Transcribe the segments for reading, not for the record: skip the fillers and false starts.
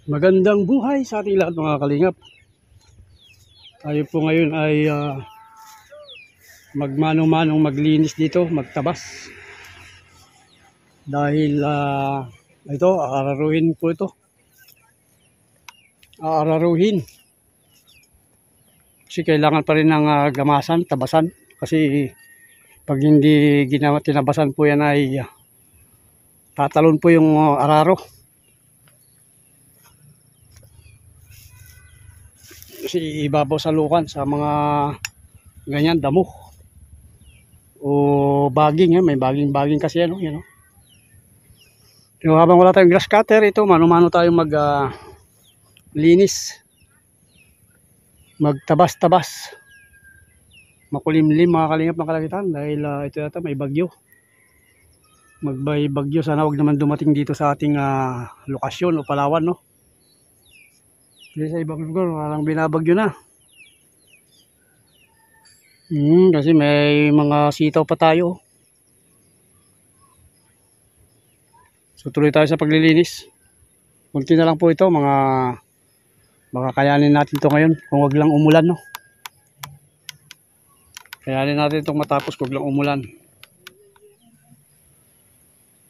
Magandang buhay sa ating lahat mga kalingap. Tayo po ngayon ay magmanong-manong maglinis dito, magtabas. Dahil ito, aararuhin po ito. Aararuhin. Kasi kailangan pa rin ng gamasan, tabasan. Kasi pag hindi tinabasan po yan ay tatalon po yung araro. Kasi ibabaw sa lukan sa mga ganyan damo o baging, may baging kasi ano, yun, So, habang wala tayong grass cutter, ito mano-mano tayong mag linis, magtabas-tabas, makulimlim mga kalingap ng kalakitan dahil ito yata may bagyo. Magbay bagyo, sana wag naman dumating dito sa ating lokasyon o Palawan, no? Kasi sa ibang lugar parang binabagyo na. Kasi may mga sitaw pa tayo. So tuloy tayo sa paglilinis. Kunti na lang po ito, baka kayanin natin ito ngayon kung wag lang umulan, no? Kayanin natin itong matapos kung wag lang umulan.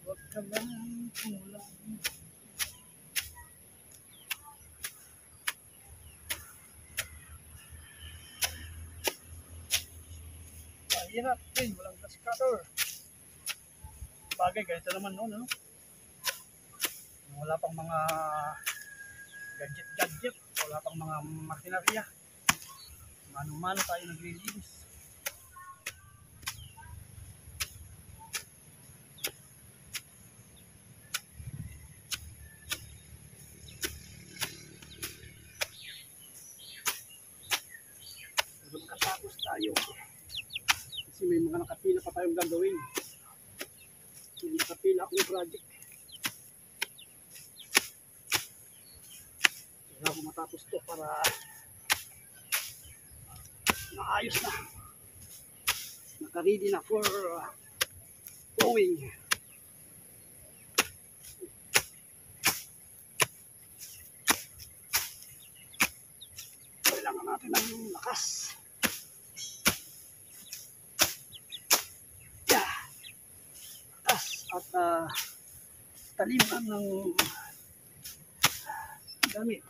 Wag ka lang umulan. Hirap din, walang grass cutter. Bagay, ganito naman noon, ano? Wala pang mga gadget, wala pang mga makinarya. Mano-mano tayo naglilinis. Pero makatapos tayo. Kasi may mga nakapila pa tayong gagawin. May nakapila akong project. Kailangan ko matapos to para naayos na. Naka-ready na for going. Kailangan natin ng lakas. At taliman ng damit.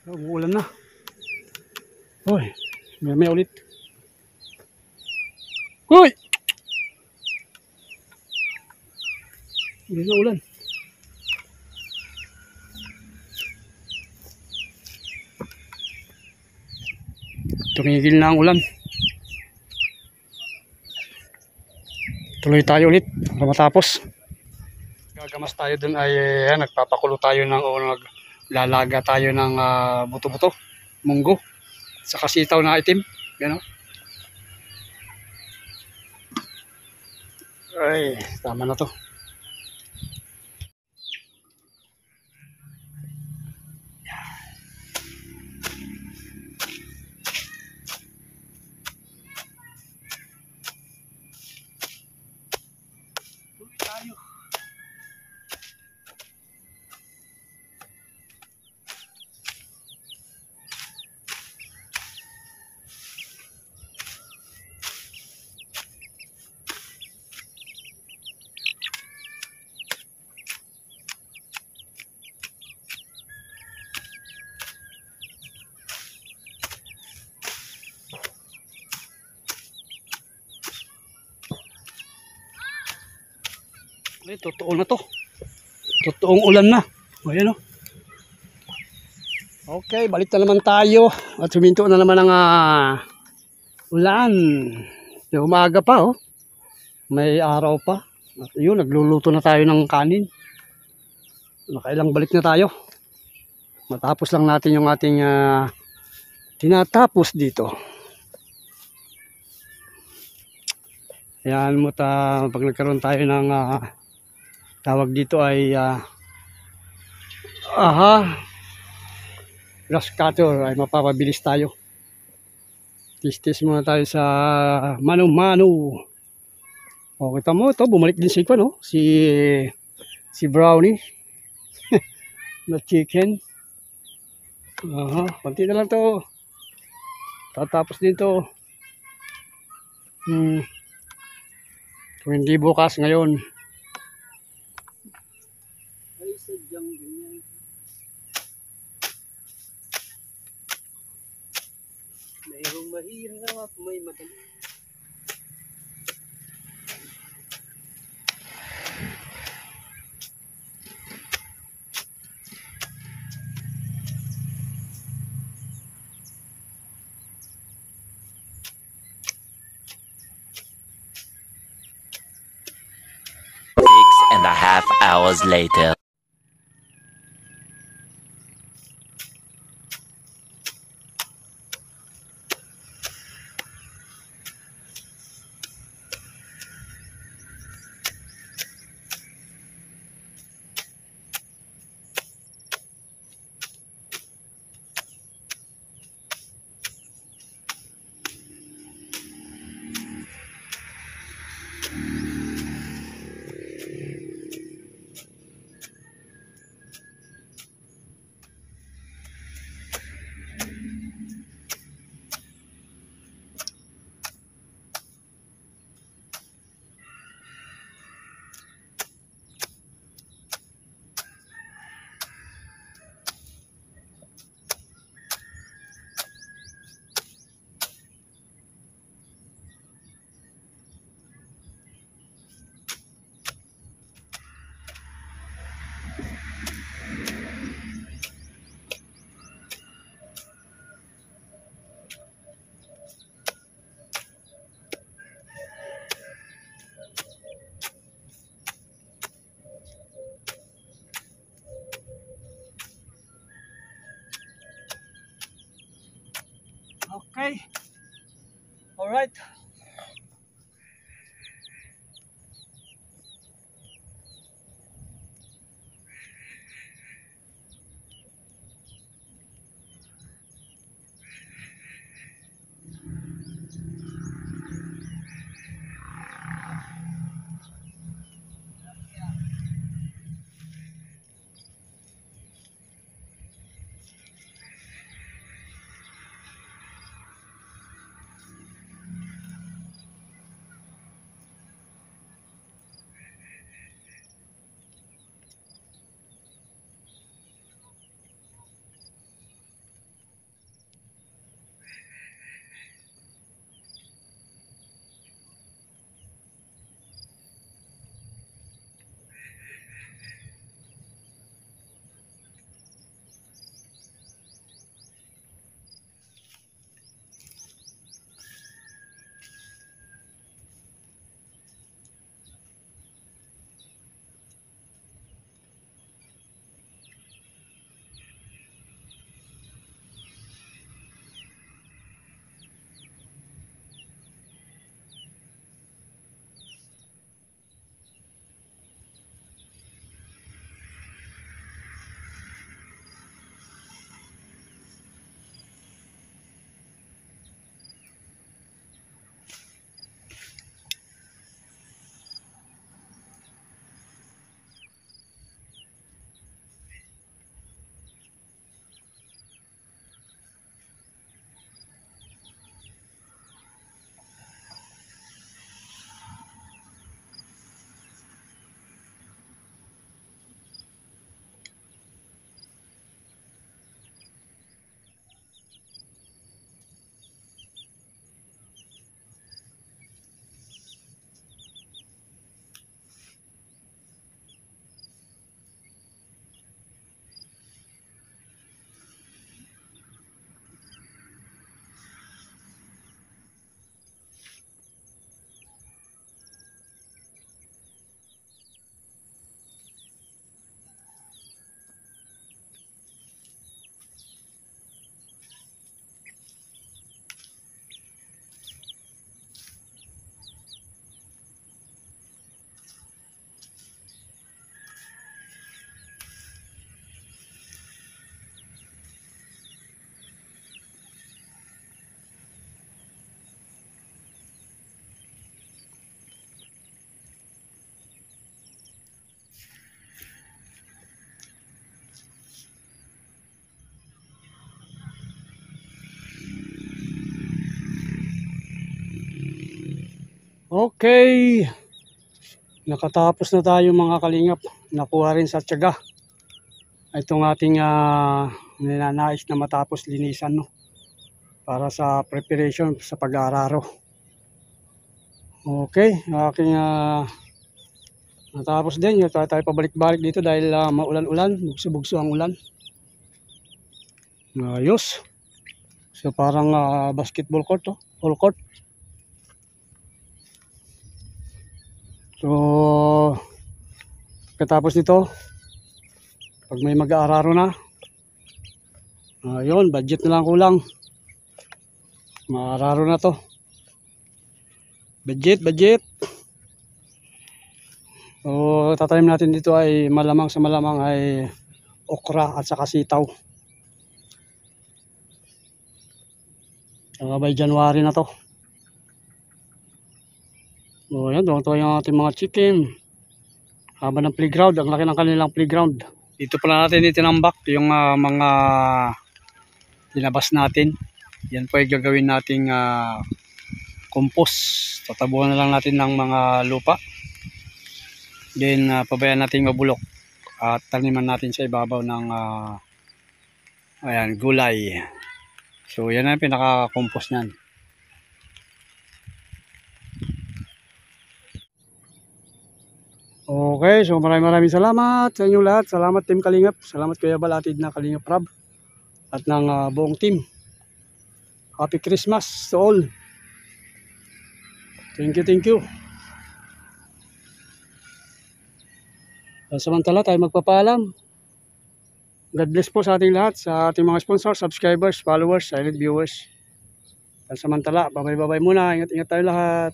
Uulan na. Hoy, may ulit. Hoy! Hindi na ulan. Tumigil na ang ulan. Tuloy tayo ulit para matapos. Gagamas tayo dun ay nagpapakulo tayo ng lalaga tayo ng buto-buto, munggo, saka sitaw na itim, yan o. Ay, tama na to. Tuloy tayo. Ay, totoo na to. Totoong ulan na. Ayan o. Okay, balik na naman tayo. At huminto na naman ang ulan. Yung umaga pa oh. May araw pa. At yun, nagluluto na tayo ng kanin. Nakailang balik na tayo. Matapos lang natin yung ating tinatapos dito. Ayan mo pag nagkaroon tayo ng tawag dito ay grass cutter ay mapapabilis tayo. Tis-tis muna tayo sa mano-mano. O kita mo ito, bumalik din si no? Si Brownie na chicken. Konti na lang to. Tatapos din to. Kung hindi bukas ngayon. Ay, sadyang ganyan. Mayroong mahirap, may madali. And a half hours later. Okay. All right. Okay. Nakatapos na tayo mga kalingap. Nakuha rin sa tiyaga. Itong ating ninanais na matapos linisan, no? Para sa preparation sa pag-aararo. Okay. Aking natapos din. Tayo pabalik-balik dito dahil maulan-ulan. Bugso-bugso ang ulan. Ayos. So parang basketball court, oh. Full court. So pagkatapos nito, pag may mag-aararo na, ayun, budget na lang kulang. Maararo na to. Budget. So tatanim natin dito ay malamang sa malamang ay okra at saka sitaw. By January na to. So yan, doon to yung ating mga chicken. Haba ng playground, ang laki ng kanilang playground. Dito pala natin itinambak yung mga tinabas natin. Yan po ay gagawin nating compost. Tatabuhan na lang natin ng mga lupa. Then pabayaan natin mabulok. At taniman natin sa ibabaw ng ayan, gulay. So yan ang pinaka-compost niyan. Okay, so maraming salamat sa inyo lahat. Salamat Team Kalingap. Salamat Kuya Balatid na Kalingap Rab. At ng buong team. Happy Christmas to all. Thank you. Samantala tayo magpapaalam. God bless po sa ating lahat, sa ating mga sponsors, subscribers, followers, silent viewers. Samantala, bye-bye muna. Ingat tayo lahat.